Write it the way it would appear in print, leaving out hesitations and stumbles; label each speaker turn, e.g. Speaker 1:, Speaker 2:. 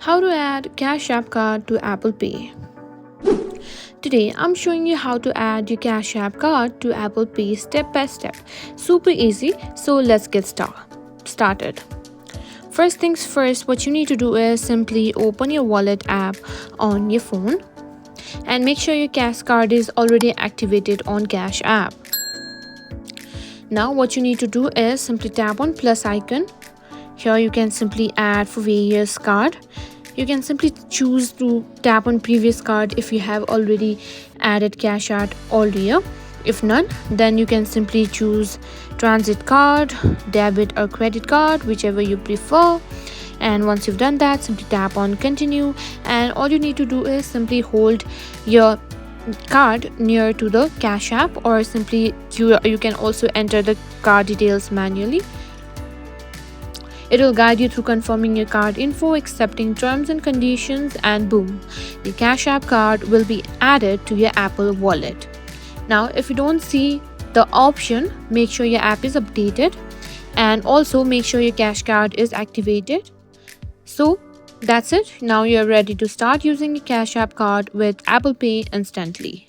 Speaker 1: How to add Cash App card to Apple Pay. Today I'm showing you how to add your Cash App card to Apple Pay step by step. Super easy, so let's get started. First things first, what you need to do is simply open your wallet app on your phone and make sure your Cash card is already activated on Cash App. Now what you need to do is simply tap on plus icon. Here you can simply add for various card. You can simply choose to tap on previous card if you have already added Cash App earlier. If none, then you can simply choose transit card, debit or credit card, whichever you prefer. And once you've done that, simply tap on continue, and all you need to do is simply hold your card near to the Cash App, or simply you can also enter the card details manually. It will guide you through confirming your card info, accepting terms and conditions, and boom, the Cash App card will be added to your Apple Wallet. Now, if you don't see the option, make sure your app is updated and also make sure your Cash card is activated. So that's it. Now you're ready to start using your Cash App card with Apple Pay instantly.